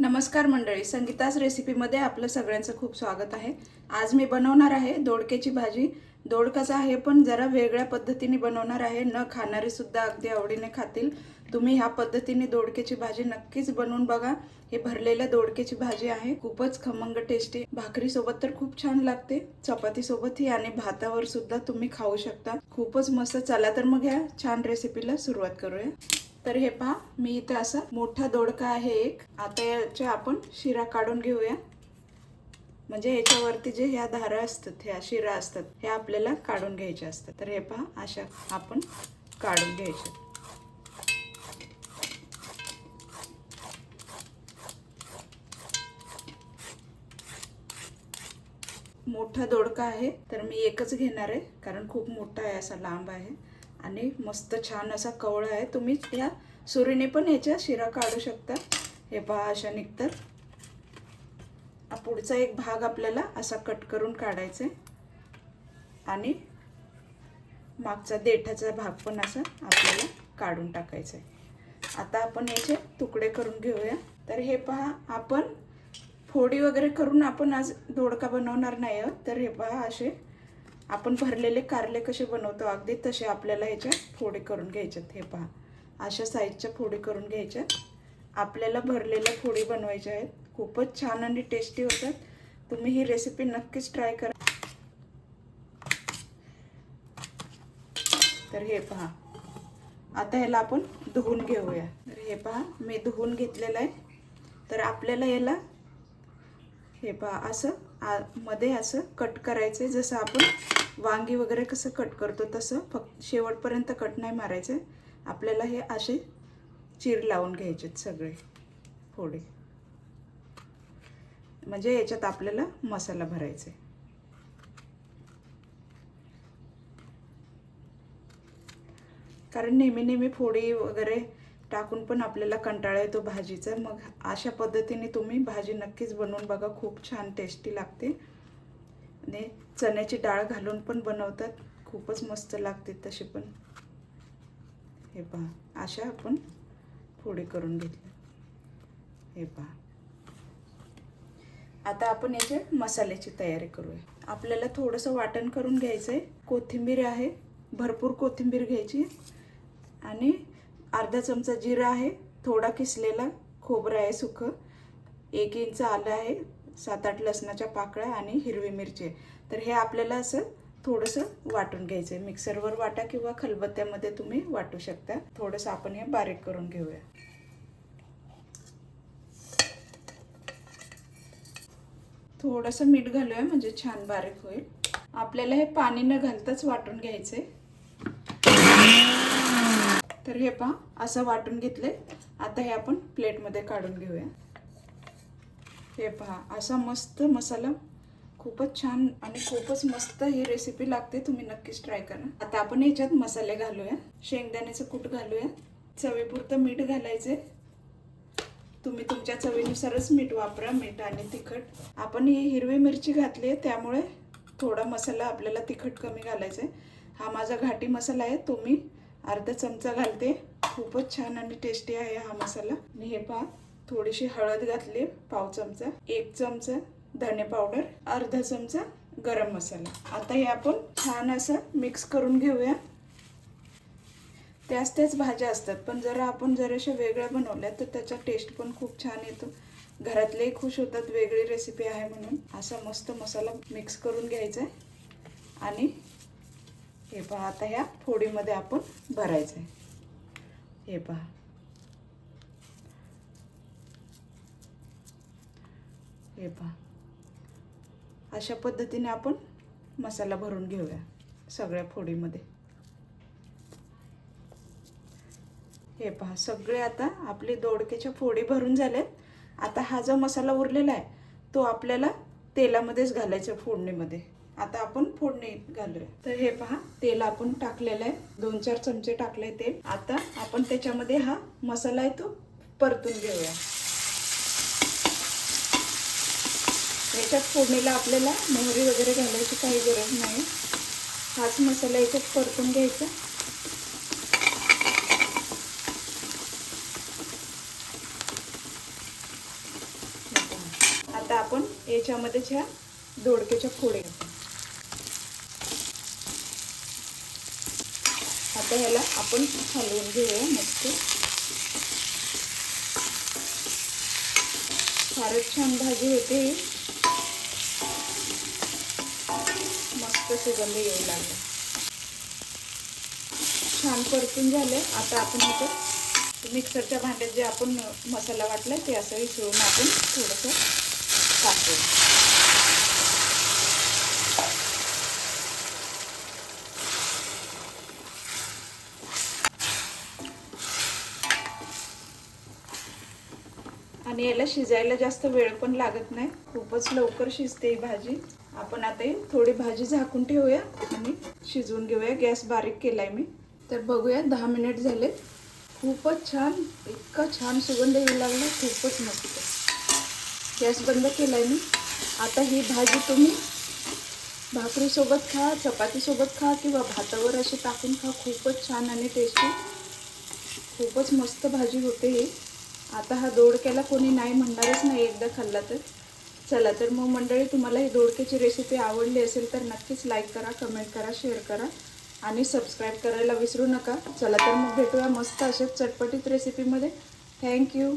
नमस्कार मंडळी, संगीता's रेसिपीमध्ये आपलं सगळ्यांचं खूप स्वागत आहे। आज मी बनवणार आहे दोडक्याची भाजी। दोडकाचा आहे पण जरा वेगळ्या पद्धतीने बनवणार आहे, न खाणारे सुद्धा अगदी आवडीने खातील। तुम्ही ह्या पद्धतीने दोडक्याची भाजी नक्कीच बनवून बघा। हे भरलेल्या दोडक्याची भाजी आहे, खूपच खमंग टेस्टी, भाकरी सोबत तर खूप छान लागते, चपाती सोबत ही आणि भातावर सुद्धा तुम्ही खाऊ शकता। खूपच मस्त। चला तर मग या छान रेसिपीला सुरुवात करूया। तर हे पहा, मी इथे असा मोठा दोडका आहे एक। आता याच्या आपण शिरा काढून घेऊया। म्हणजे याच्यावरती जे ह्या धारा असतात, ह्या शिरा असतात, हे आपल्याला काढून घ्यायचे असतात। तर हे पहा, अशा आपण काढून घ्यायचे। मोठा दोडका आहे तर मी एकच घेणार आहे, कारण खूप मोठा आहे, असा लांब आहे आणि मस्त छान असा कवळा आहे। तुम्ही या सुरीने पण याच्या शिरा काढू शकता। हे पहा, अशा निघतात। पुढचा एक भाग आपल्याला असा कट करून काढायचा आहे आणि मागचा देठाचा भाग पण असा आपल्याला काढून टाकायचा आहे। आता आपण याचे तुकडे करून घेऊया। तर हे पहा, आपण फोडी वगैरे करून आपण आज दोडका बनवणार नाही आहोत। तर हे पहा, असे आपण भरलेले कारले कसे बनवतो अगदी तसे आपल्याला याच्या फोडी करून घ्यायच्यात। हे पहा, अशा साईजच्या फोडी करून घ्यायच्या। आपल्याला भरलेल्या फोडी बनवायच्या आहेत, खूपच छान आणि टेस्टी होतात। तुम्ही ही रेसिपी नक्कीच ट्राय करा। तर हे पहा, आता याला आपण धुवून घेऊया। तर हे पहा, मी धुवून घेतलेलं आहे। तर आपल्याला याला हे पहा असं मध्ये असं कट करायचे, जसं आपण वांगी वगैरे कसं कट करतो तसं, फक्त शेवटपर्यंत कट नाही मारायचे। आपल्याला हे असे चीर लावून घ्यायचे सगळे फोडी, म्हणजे याच्यात आपल्याला मसाला भरायचा। कारण नेहमी नेहमी फोडी वगैरे टाकून पण आपल्याला कंटाळा येतो भाजीचा। मग अशा पद्धतीने तुम्ही भाजी नक्कीच बनवून बघा, खूप छान टेस्टी लागते। आणि चण्याची डाळ घालून पण बनवतात, खूपच मस्त लागते तशी पण। हे पहा, अशा आपण फोडी करून घेतल्या। हे पहा, आता आपण याचे मसाल्याची तयारी करूया। आपल्याला थोडंसं वाटण करून घ्यायचं आहे। कोथिंबीर आहे, भरपूर कोथिंबीर घ्यायची आणि अर्धा चमचा जिरा आहे, थोडा किसलेला खोबरं आहे सुकं, 1 इंच आलं आहे, 7-8 लसणाच्या पाकळ्या आणि हिरवी मिरची। तर हे आपल्याला असं थोडंसं वाटून घ्यायचं आहे। मिक्सरवर वाटा किंवा खलबत्त्यामध्ये तुम्ही वाटू शकता। थोडंसं आपण हे बारीक करून घेऊया। थोडंसं मीठ घालूया, म्हणजे छान बारीक होईल। आपल्याला हे पाणी न घालताच वाटून घ्यायचंय। तर हे पहा, असं वाटून घेतले। आता हे आपण प्लेटमध्ये काढून घेऊया। हे पहा, असा मस्त मसाला, खूपच छान आणि खूपच मस्त ही रेसिपी लागते। तुम्ही नक्कीच ट्राय करा। आता आपण याच्यात मसाले घालूया। शेंगदाण्याचं कूट घालूया, चवीपुरतं मीठ घालायचे। तुम्ही तुमच्या चवीनुसारच मीठ वापरा, मीठ आणि तिखट। आपण ही हिरवी मिरची घातली आहे त्यामुळे थोडा मसाला आपल्याला तिखट कमी घालायचा आहे। हा माझा घाटी मसाला आहे, तो मी अर्धा चमचा घालते। खूपच छान आणि टेस्टी आहे हा मसाला। आणि हे पहा, थोडीशी हळद घातली, पाव चमचा, 1 चमचा धने पावडर, अर्धा चमचा गरम मसाला। आता हे आपण छान असं मिक्स करून घेऊया। त्याच भाज्या असतात, पण जरा आपण जराशा वेगळ्या बनवल्या तर त्याचा टेस्ट पण खूप छान येतो। घरातले खुश होतात, वेगळी रेसिपी आहे म्हणून। असा मस्त मसाला मिक्स करून घ्यायचा आहे आणि हे पहा, आता ह्या फोडीमध्ये आपण भरायचं आहे। हे पहा, हे पहा, अशा पद्धतीने आपण मसाला भरून घेऊया सगळ्या फोडीमध्ये। हे पहा, सगळे आता आपले दोडक्याच्या फोडी भरून झाल्यात। आता हा जो मसाला उरलेला आहे तो आपल्याला तेलामध्येच घालायचा, फोडणीमध्ये। आता आपण फोडणी घालूया। तर हे पहा, तेल आपण टाकलेलं आहे, 2-4 चमचे टाकले तेल। आता आपण त्याच्यामध्ये हा मसाला आहे तो परतून घेऊया। याच्यात फोडणीला आपल्याला मोहरी वगैरे घालायची काही गरज नाही, हाच मसाला याच्यात परतून घ्यायचा। आता आपण याच्यामध्येच ह्या दोडक्याच्या फोडी घालू. आता ह्याला आपण हलवून घेऊया मस्त. फारच छान भाजी होते. मस्त सुगंध येऊ लागला. छान परतून झाले. आता आपण इथे मिक्सरच्या भांड्यात जे आपण मसाला वाटला ते असं विसळून आपण थोडंसं टाकू. आणि याला शिजायला जास्त वेळ पण लागत नाही. खूपच लवकर शिजते ही भाजी. आपण आता थोडी भाजी झाकून ठेवूया आणि शिजवून घेऊया. गॅस बारीक केलाय मी. तर बघूया 10 मिनिट झाले. खूपच छान, इतका छान सुगंध येऊ लागला. खूपच मस्त. गॅस बंद केलाय मी. आता ही भाजी तुम्ही भाकरीसोबत खा, चपातीसोबत खा किंवा भातावर अशी टाकून खा. खूपच छान आणि टेस्टी. खूपच मस्त भाजी होते ही. आता हा दोडक्याला कोणी नाही म्हणणारच नाही एकदा खाल्ला तर. चला तर मग मंडळी, तुम्हाला ही दोडक्याची रेसिपी आवडली असेल तर नक्कीच लाईक करा, कमेंट करा, शेअर करा आणि सबस्क्राईब करायला विसरू नका. चला तर मग भेटूया मस्त अशाच चटपटीत रेसिपीमध्ये. थँक्यू.